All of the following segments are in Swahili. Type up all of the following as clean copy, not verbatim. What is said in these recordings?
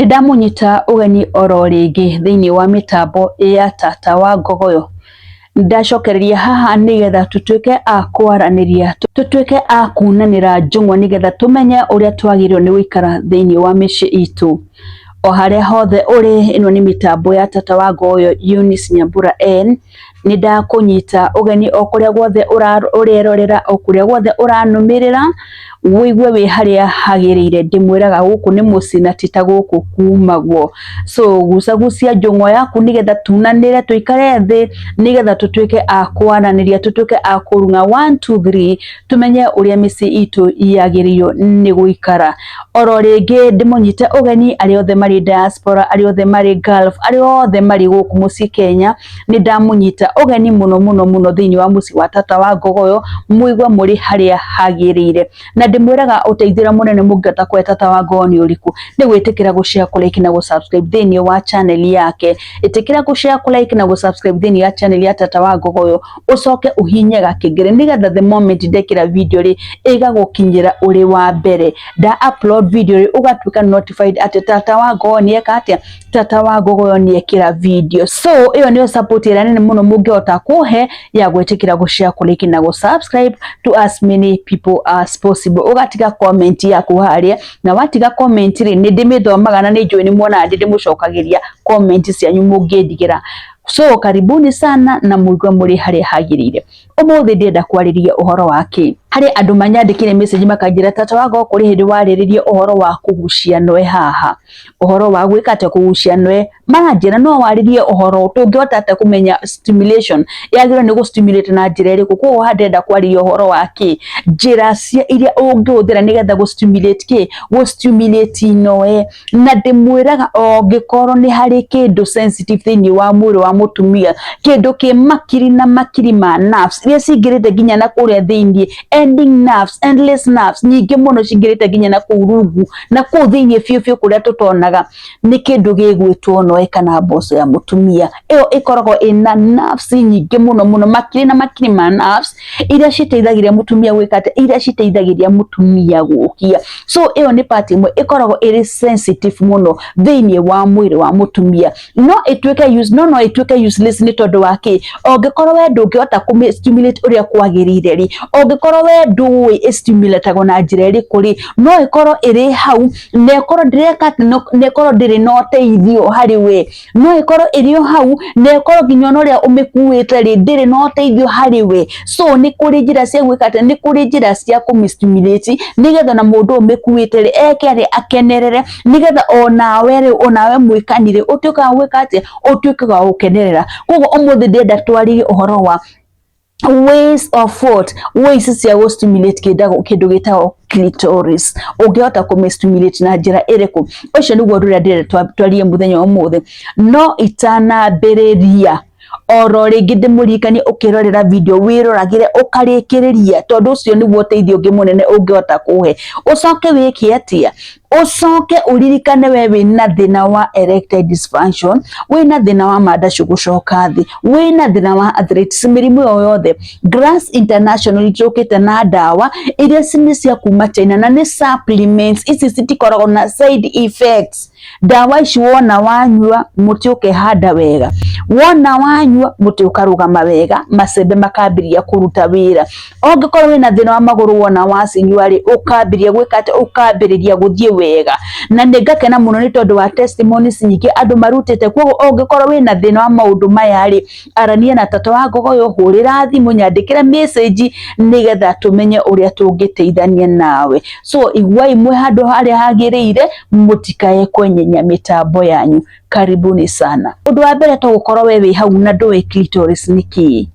Nidamunyita ugeni oro ringi thiini wa mitambo ya Tata wa Ngogoyo. Ndacokereria haha nigetha tutuike a kwaraniria, tutuike a kunanira njung'wa nigetha tumenye uria twagirirwo ni guikara thiini wa micii itu. O haria hothe uri, ino ni mitambo ya Tata wa Ngogoyo, Eunice Nyambura N. Nidakunyita ugeni o kuria guothe urerorera, o kuria guothe uranumirira, wigue wi haria hagirire. Ndimwiraga guku ni mucii na tita guku kumagwo. So gucagucia njung'wa yaku nigetha tunanire, tuikare thi nigetha tutuike a kwaraniria, tutuike a kurunga 1 2 3 tumenye uria micii itu yagiririo ni guikara. Oro ringi ndimunyite ugeni ari othe mari diaspora, ari othe mari Gulf, ari othe mari guku mucii Kenya. Nidamunyita ugeni muno thiini wa mucii wa Tata wa Ngogoyo, muigwa muri haria hagirire. Na ndimwiraga uteithira munene mungata kwa Tata wa Ngogoyo ni uriku, ni gwitikira gushare, kulike na gusubscribe thiini wa channel yake. Itikira gushare, kulike na gusubscribe thiini ya channel ya Tata wa Ngogoyo, ucoke uhinye gakengere nigetha the moment ndekira video ri igagukinyira uri wa mbere. Da upload video ri ugatuika notified ati Tata wa Ngogoyo ni eka atia, Tata wa Ngogoyo ni ekira video. So iyo niyo support ira nene muno mungihota kuhe ya gwitikira gushare, kulike na gusubscribe to as many people as possible. Ugatiga comment yaku haria, na watiga comment ri ni ndimithomaga na ni njui ni muona ndi ndimucokagiria comment cianyu mungindigira. So karibuni sana na muigwe muri haria hagirire. Umuthi ndienda kwariria uhoro wake. Hari andu manyandikire message makanjira Tata wa Ngogoyo kuri hindi wariririe uhoro wa kugucia noe haha. Uhoro wa gwika ate kugucia noe, maranjira no waririe uhoro tungihota ate kumenya stimulation yagirwo ni gustimulate na njira iriku. Koguo handenda kwariria uhoro wake, njira cia iria ungihuthira nigetha gustimulate ki, gustimulate noe. Na ndimwiraga ongikorwo ni hari kindu sensitive thiini wa mwiri wa mutumia, kindu ki makiri na makiri ma nerves iria cingirite nginya na kuria thiini, ending nerves, endless nerves, nyingi muno cingirite nginya na kurungu na ku thiini fiu kuria tutonaga, ni kindu gigwitwo noe kana mboco ya mutumia. Iyo ikoragwo ina nerves nyingi muno makiri na makiri ma nerves iria citeithagiria mutumia gwikate, iria citeithagiria mutumia gukia. So iyo ni part imwe ikoragwo iri sensitive muno thiini wa mwiri wa mutumia. No ituike useless ni tondu wake, ongikorwo we ndungihota ku stimulate uria kwagirire ri, ongikorwo we ndui stimulate na njira iriku ri, no ikorwo iri hau na ikorwo ndireka na ikorwo ndiri no teithio hari we, no ikorwo iri hau na ikorwo nginya uria umikuite ri ndiri no teithio hari we. So ni kuri njira cia gwikate, ni kuri njira cia kumistimulate nigetha na mundu umikuite ri eke ari akenerere, nigetha onawe mwikanire utuika gwikate, utuika wa gukenerera. Koguo umuthi ndienda twaririe uhoro wa ways of what, ways cia gustimulate kindu gitagwo clitoris. Ungihota kumistimulate na njira iriku? Ucio niguo nduria ndirenda twarie muthenya umuthi. No itanambiriria oro ringi ndimurikanie ukirorera video wiroragire ukarikiriria, tondu ucio niguo uteithio ungi munene ungihota kuhe. Ucoke wiki atia, ucoke uririkane we wina thina wa erectile dysfunction, wina thina wa mandacu gucoka thi, wina thina wa arthritis, mirimu yo yothe. Grass International itukite na dawa iria cini cia kuma China na ni supplements, ici citikoragwo na side effects. Dawa ici wona wanyua muti ukihanda wega, wona wanyua muti ukarugama wega, macembe makambiria kuruta wira. Ongikorwo wina thina wa maguru wona wacinyua ri, ukambiria gwikate, ukambiriria guthie wega. Na ningakena muno ni tondu wa testimonies nyingi andu marutite. Koguo ongikorwo wina thina wa maundu maya ri, arania na Tata wa Ngogoyo, hurira thimu, nyandikira message nigetha tumenye uria tungiteithania nawe. So igwa imwe handu haria hagirire, mutikae kwenyenya mitambo yanyu. Karibuni sana. Undu wa mbere to gukorwo we wi hau na ndui clitoris niki.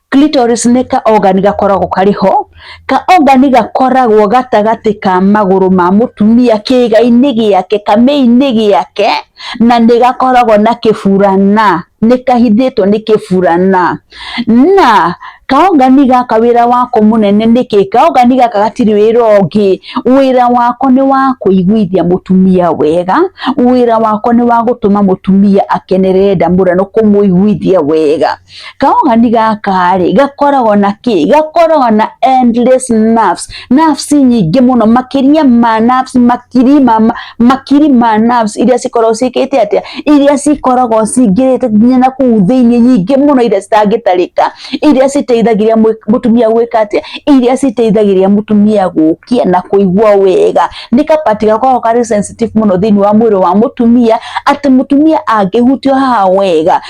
Clitoris ni ka organ gakoragwo kariho, ka organ gakoragwo gatagati ka maguru ma mutumia, kiga-ini giake, kamei-ini giake, na ni gakoragwo na kifurana, ni kahithitwo ni kifurana. Na kaogani gaka wira wako munene niki kaogani gaka gatiri wira ongi wira wako ni wa kuiguithia mutumia wega wira wako ni wa gutuma mutumia akenere ndamurano kumuiguithia wega kaogani gaka ri gakoragwo na ki gakoragwo na endless nerves nyingi muno makiria ma nerves makiri ma nerves iria cikoragwo cikite atia iria cikoragwo cingirite nginya na kuu thiini nyingi muno iria citangitarika iria citeithagiria mutumia gwika atia iria citeithagiria mutumia gukia na kuigua wega ni kapati gakoragwo kari sensitive muno thiini wa mwiri wa mutumia ati mutumia angihutio haha wega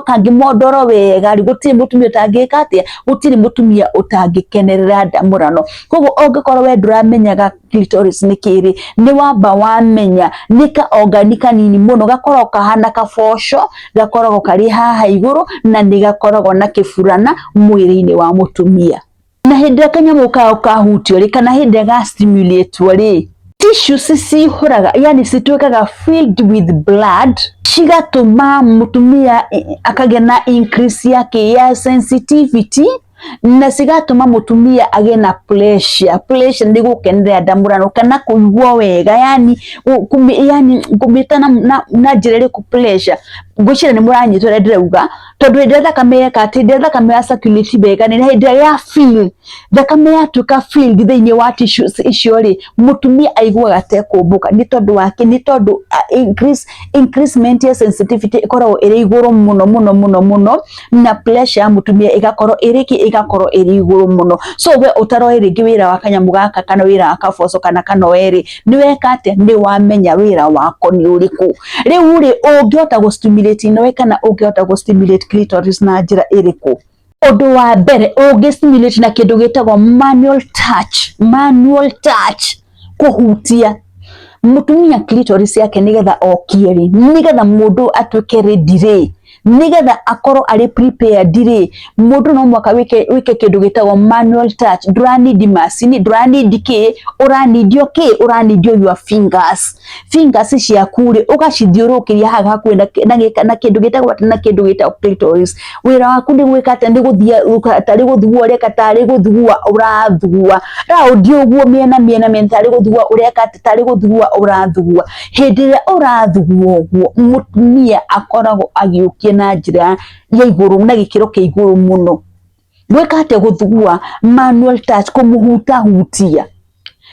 kangimondoro wega gutiri mutumia utangika atia gutiri mutumia utangikenerera ndamurano koguo ongikorwo we nduramenyaga clitoris ni kiri ni wamba wamenya nika organika nini muno gakoragwo kahana kaboco gakoragwo kari haha iguru na ni gakoragwo na kifurana mwiri-ini wa mutumia na hindi kanyamu kahutio ri kana hindi ga stimulate ri tissues cihuraga yani cituikaga filled with blood cigatuma mutumia akagĩa na increase yake ya sensitivity na cigatuma mutumia agĩe na pleasure ni gukenerera ndamurano kana kuigua wega yani kumita na njĩra ĩrĩkũ pleasure ngwĩciria ni mũranyitwo rĩa ndĩrauga tondu hĩndĩ thakame yeka ati thakame ya circulate wega ni hĩndĩ ya feel thakame yatuĩka feel thĩinĩ wa tissues icio ri mutumia aiguaga ta kũmbũka ni tondu increasement ya sensitivity ikoragwo ĩrĩ igũrũ muno na pleasure ya mutumia igakorwo ĩrĩ igũrũ muno so we utaroe rĩngĩ wĩra wa kanyamu gaka kana wĩra wa kaboco kana kanoeri ni weka atia ni wamenya wĩra wako ni ũrĩkũ rĩu ri ũngĩhota gũstimulate inoe kana ũngĩhota gũstimulate clitoris na njĩra ĩrĩkũ ũndũ wa mbere ũngĩstimulate na kĩndũ gĩtagwo manual touch kuhutia mutumia clitoris yake nigetha okie ri nigetha mundu atuike ready nigetha akorwo ari prepared ri mundu no mwaka wike kindu gitagwo manual touch ndurani macini ndurani ki urani your fingers ciaku ri ugacithiurukiria haga hakuhi na kindu gitagwo clitoris wira waku ni gwika ati ni guthia tari guthugua ureka tari guthugua urathugua raundi uguo miena tari guthugua ureka tari guthugua urathugua hindi ria urathugua uguo mutumia akoragwo agiukia na njira ya iguru na gikiro kia iguru muno gwika ate guthugua manual touch kumuhutia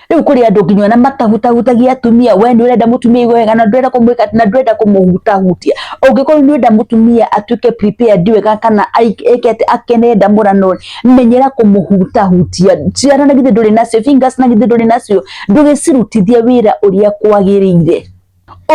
riu kuri andu nginya na matahutagia atumia we ni urenda mutumia igwe wega na ndurenda kumwika na ndurenda kumuhutia ungikorwo ni urenda mutumia atuike prepared wega kana ekete akene ndamurano menyera kumuhutia ciara na githe nduri nacio fingers na githe nduri nacio ndugicirutithia wira uria kwagirire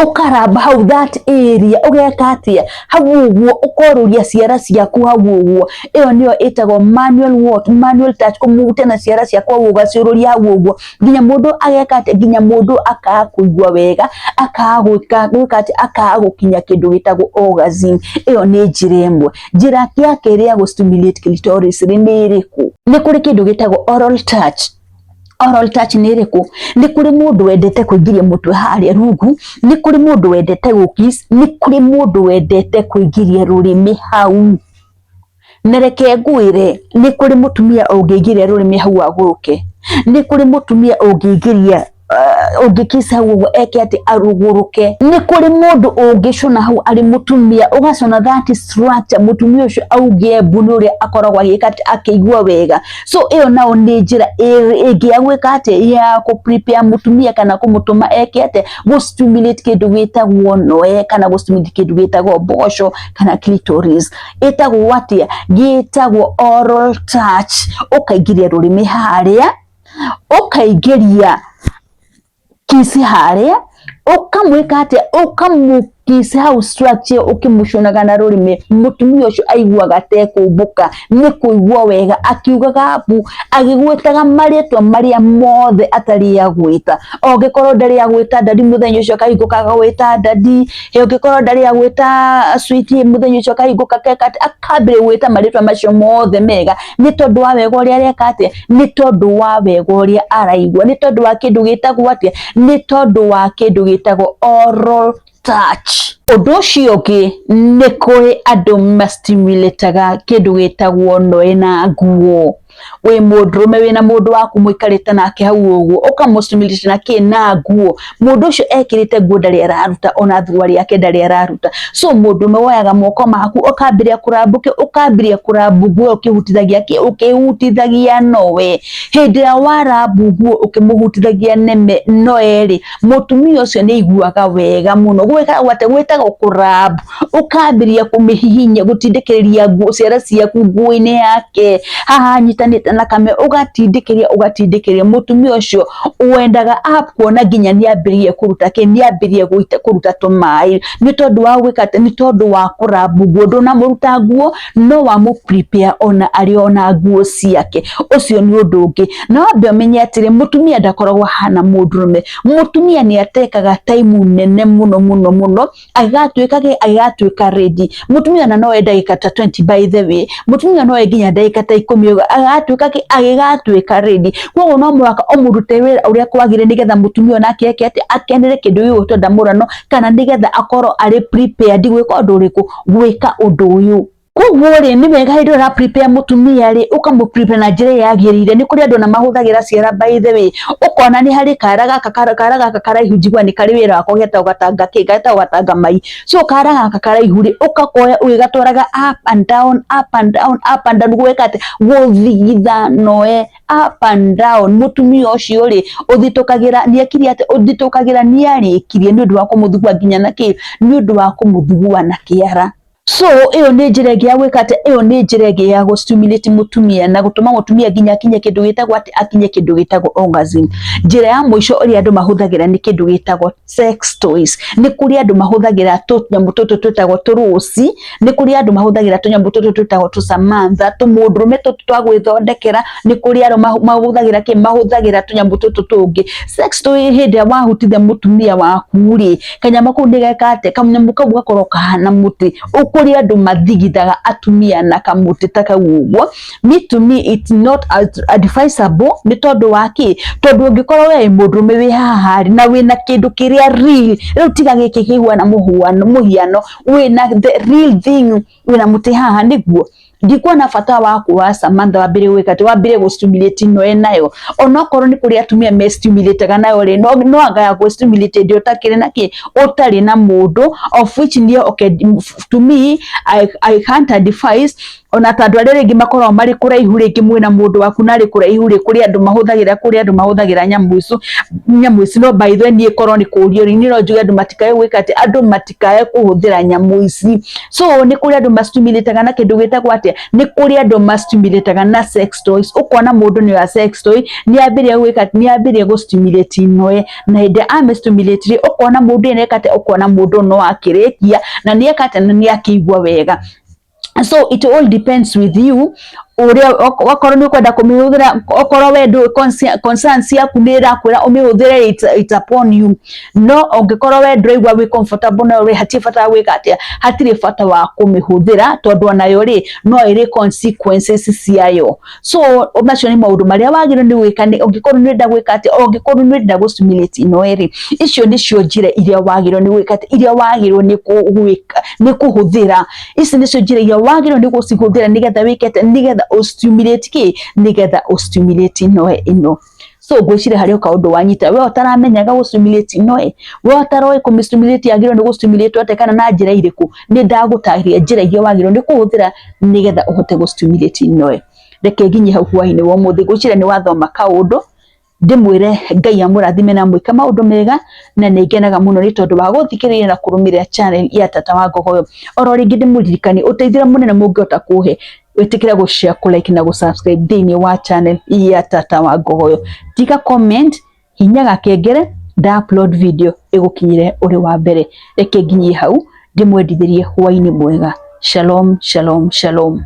ukaramba hau that area ugeka atia hau uguo ukoruria ciara ciaku hau uguo iyo niyo itagwo manual touch kumuhutia na ciara ciaku hau ugaciururia hau uguo nginya mundu ageka atia nginya mundu akakuigua wega akagwika atia akagukinya kindu gitagwo orgasm iyo ni njira imwe njira yake ria gustimulate clitoris ni iriku ni kuri kindu gitagwo oral touch ni iriku ni kuri mundu wendete kuingiria mutwe haria rungu ni kuri mundu wendete gukiss ni kuri mundu wendete kuingiria rurimi hau nereke ngwire ni kuri mutumia ungiingiria rurimi hau aguruke ni kuri mutumia ungiingiria ungikisa hau eke ati aruguruke ni kuri mundu ungicuna hau ari mutumia ugacona that structure mutumia ucio augie mbuni uria akoragwo agika ati akigua wega so iyo nao ni njira ingi agwika ati ya ku prepare mutumia kana kumutuma eke ati gustimulate kindu gitagwo noe kana gustimulate kindu gitagwo boco kana clitoris itagwo atia gitagwo oral touch ukaigiria rurimi haria ukaigiria kisi haria ukamwika atia ukamukisi hau structure ukimushonaga na rurimi mutumia ucio aiguaga te kumbuka ni kuigua wega akiugaga apu agigwetaga maritwa maria mothe atari ya gwita ongikorwo ndari ya gwita dadi muthenya ucio akaigukaga gwita dadi ongikorwo ndari ya gwita sweetie muthenya ucio akaiguka keka akambire gwita maritwa macio mothe mega ni tondu wa wega uria areka atia ni tondu wa wega uria araigua ni tondu wa kindu gitagwo atia ni tondu wa kindu gitagwo oral starch. Undu ucio ungi ni kuri andu mastimulataga kindu gitagwo noe na nguo. We mudrume wina mundu waku muikarite nake hau uguo ukamustimulate na kina nguo, mundu ucio ekirite nguo ndari araruta ona thuari yake ndari araruta. So mudrume woyaga moko maku ukambiria kurambu nguo ukihutithagia nowe. Hindi ya warambu nguo ukimuhutithagia neme noeri, mutumia ucio ni iguaga wega muno. Gwetaga kurambu, ukambiria kumihihinya gutindikiriria nguo ciara ciaku nguo-ini yake haha nyitanite na kame ugatindikiria mutumia ucio wendaga kuona nginya niambirie kuruta tumai ni tondu wa gwikate ni tondu wa kurambu nguo. Ndona muruta nguo no wa mu prepare ona ari ona nguo ciake. Ucio ni undu ungi na wambe umenye atiri mutumia ndakoragwo hana mudrume. Mutumia ni atekaga time nene muno agatuika ready. Mutumia na no ndagika ta 20 by the way, mutumia no nginya ndagika ta 10 agatuika ready. Koguo no mwaka umurute wira uria kwagire nigetha mutumia nake akenere kindu uyu tonda murano kana nigetha akorwo ari prepared gwika undu uriku gwika undu uyu. Koguo ri ni wega hindi ura prepare mutumia ri ukamu prepare na njira yagirire. Ni kuri andu na mahuthagira ciara by the way, ukona ni hari kara gaka karaihu njigua ni kari wira wako geta ugatanga mai. So kara gaka karaihu ri ukakoya ugigatwaraga up and down gweka ati guthitha noe up and down. Mutumia ucio ri uthitukagira ni akiri ati uthitukagira ni arikirie ni undu wa kumuthugua nginya na ki ni undu wa kumuthugua na kiara. So iyo ni njira ya gwika ati iyo ni njira ya gustimulate mutumia na gutuma mutumia nginya akinye kindu gitagwo ati akinye kindu gitagwo orgasm. Njira ya muico uri andu mahuthagira ni kindu gitagwo sex toys. Ni kuri andu mahuthagira tunyamu tutu twitagwo turusi, ni kuri andu mahuthagira tunyamu tutu twitagwo tusamantha, tumudrume tutu twa gwithondekera. Ni kuri andu mahuthagira tunyamu tutu tungi. Sex toy hindi ya wahutithia mutumia waku ri kanyama kau ndigeka ati kanyamu kau gakorwo kahana muti kuri andu mathigithaga atumia na kamuti taka uguo. To me it's not advisable ni tondu waki tondu ungikorwo we mudrume wi haha na wina kindu kiria real riu tiga giki kigwana muhiano wina the real thing wina muti haha niguo ndikuona bata waku wa Samantha wambire gwika ati wambire gustimulate noe nayo onokorwo ni kuri atumia me stimulate nayo ri no anga gustimulate ndio takire naki utari na mundu of which ndio okay to me I can't advise ona tandu ari ringi makorwo mari kuraihu ringi mwina mundu waku nari kuraihu ri kuri andu mahuthagira nyamu ici no by the way ni korwo ni kurio ri ni no njuge andu matikae gwika ati andu matikae kuhuthira nyamu ici. So ni kuri andu mastimulate na kindu gitagwo ati ni kuri andu mastimulate na sex toys. Ukona mundu ni wa sex toy ni ambirie gwika ni ambirie gustimulate noe na hindi amestimulate ukona mundu ni kate ukona mundu no akirikia na ni ekate ni akigwa wega. So it all depends with you. Uria wakorwo ni kwenda kumihuthira okorwo we ndu conscience yaku ni irakwira umihuthire it's upon you. No ungikorwo we nduraigua wi comfortable na uri hatie bata gwika atia hatire bata wa kumihuthira tondu onayo ri no iri consequences ciayo. So macio ni maundu maria wagire ni gwika ni ungikorwo ni ndenda gwika atia ungikorwo ni ndenda gustimulate no iri icio ni cio njira iria wagire ni gwika atia iria wagire ni gwika ni kuhuthira. Ici ni cio njira iria wagire ni gucihuthira nigetha wikete nigetha stimulate ki nigetha stimulate noe ino. So gwicire hari kaundu wanyita we utaramenyaga gustimulate noe we utaroe kumistimulate yagiro ni gustimulate atekana na njira iriku ni ndagutahiria njira iria wagiro ni kuhuthira nigetha uhote gustimulate noe. Reke nginye hau hwaini wo muthi gwicire ni wathoma kaundu ndimwire Ngai amurathime na mwika maundu mega na ningenaga muno ni tondu wa guthikiriria na kurumirira channel ya Tata wa Ngogoyo. Oro ringi ndimuririkani uteithira munene mungiota kuhe witikira go share ku like na go subscribe thini wa channel ya Tata wa Ngogoyo. Tika comment hinyaga kengere da upload video igukinyire uri wa mbere. Reke nginye hau ndimwendithirie hwaini mwega. Shalom shalom shalom.